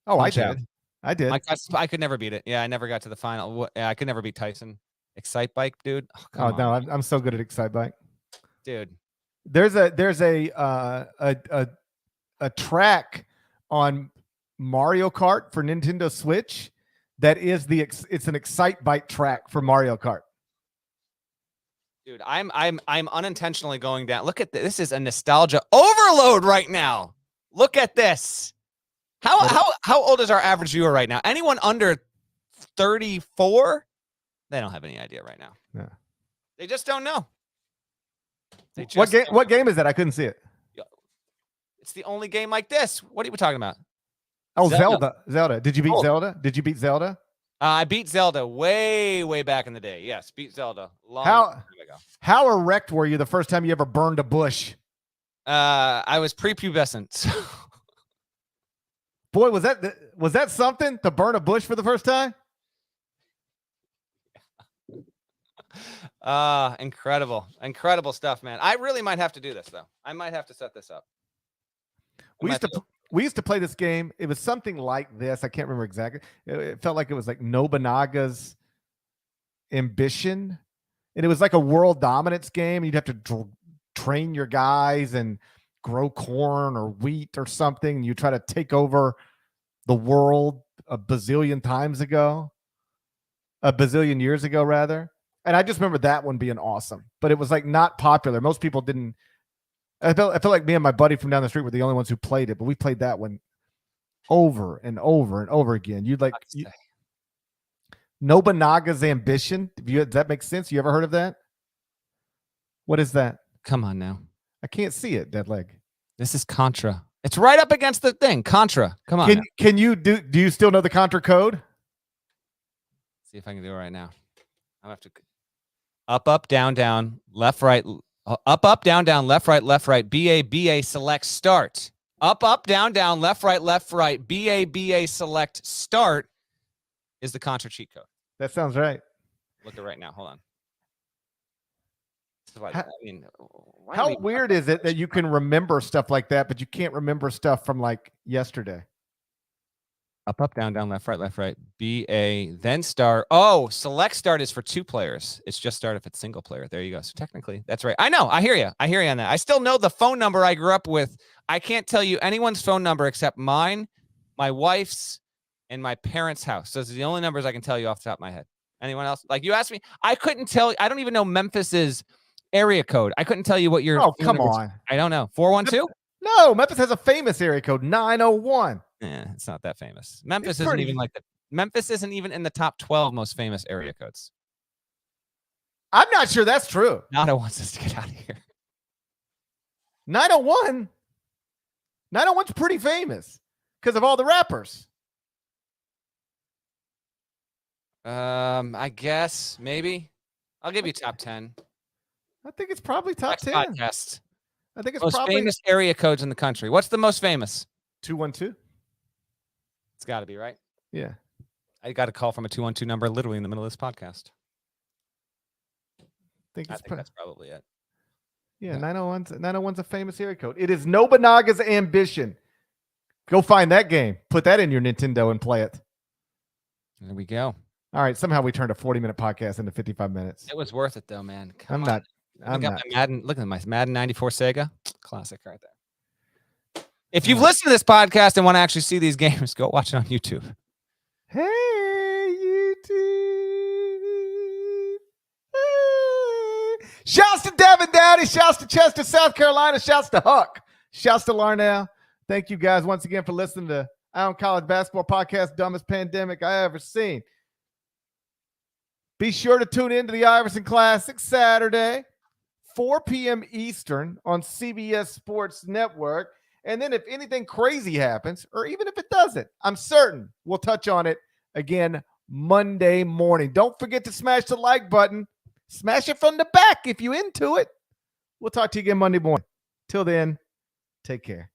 Oh, I did. I could never beat it. Yeah, I never got to the final. I could never beat Tyson. Excite Bike, dude. Oh no, I'm so good at Excite Bike, dude. There's a track on Mario Kart for Nintendo Switch that is it's an Excite Bike track for Mario Kart. Dude, I'm unintentionally going down. Look at this. This is a nostalgia overload right now. Look at this. How old is our average viewer right now? Anyone under 34? They don't have any idea right now. Yeah. They just don't know. What game is that? I couldn't see it. It's the only game like this. What are you talking about? Oh, Zelda. Did you beat Zelda? I beat Zelda way back in the day. Yes, beat Zelda. Long time ago. How erect were you the first time you ever burned a bush? I was prepubescent. Boy, was that something to burn a bush for the first time? Incredible stuff, man. I really might have to do this though. I might have to set this up. We used to play this game. It was something like this. I can't remember exactly. It felt like it was like Nobunaga's Ambition, and it was like a world dominance game. You'd have to train your guys and grow corn or wheat or something, and you try to take over the world a bazillion years ago rather. And I just remember that one being awesome, but it was like not popular. Most people didn't. I felt like me and my buddy from down the street were the only ones who played it, but we played that one over and over and over again. Nobunaga's Ambition. Does that make sense? You ever heard of that? What is that? Come on now. I can't see it, dead leg. This is Contra. It's right up against the thing. Contra. Come on. Can you do you still know the Contra code? See if I can do it right now. I have to up, down, left, right, up, down, left, right, BA, select, start. Up, down, left, right, BA, select, start is the Contra cheat code. That sounds right. Look at it right now. Hold on. How weird is it that you can remember stuff like that, but you can't remember stuff from like yesterday? Up, down, left, right, BA, then start. Oh, select start is for 2 players. It's just start if it's single player. There you go. So technically, that's right. I know. I hear you on that. I still know the phone number I grew up with. I can't tell you anyone's phone number except mine, my wife's, and my parents' house. Those are the only numbers I can tell you off the top of my head. Anyone else? Like you asked me, I couldn't tell. I don't even know Memphis's area code. I couldn't tell you what your. Oh, come on. I don't know. 412? No, Memphis has a famous area code, 901. It's not that famous. Memphis isn't even in the top 12 most famous area codes. I'm not sure that's true. Nada wants us to get out of here. 901? 901's pretty famous because of all the rappers. I guess maybe. I'll give you top 10. I think it's probably top Next 10. podcast. I think it's Most probably famous area codes in the country. What's the most famous? 212. It's got to be, right? Yeah. I got a call from a 212 number literally in the middle of this podcast. I think that's probably it. Yeah, 901's a famous area code. It is Nobunaga's Ambition. Go find that game. Put that in your Nintendo and play it. There we go. All right. Somehow we turned a 40-minute podcast into 55 minutes. It was worth it though, man. I'm Come on. not. My Madden. Look at my Madden 94 Sega. Classic right there. If you've listened to this podcast and want to actually see these games, go watch it on YouTube. Hey, YouTube. Hey. Shouts to Devin Dowdy. Shouts to Chester, South Carolina. Shouts to Huck. Shouts to Larnell. Thank you guys once again for listening to Ion College Basketball Podcast, dumbest pandemic I ever seen. Be sure to tune in to the Iverson Classic Saturday, 4 p.m. Eastern on CBS Sports Network. And then if anything crazy happens, or even if it doesn't, I'm certain we'll touch on it again Monday morning. Don't forget to smash the like button. Smash it from the back if you're into it. We'll talk to you again Monday morning. Till then, take care.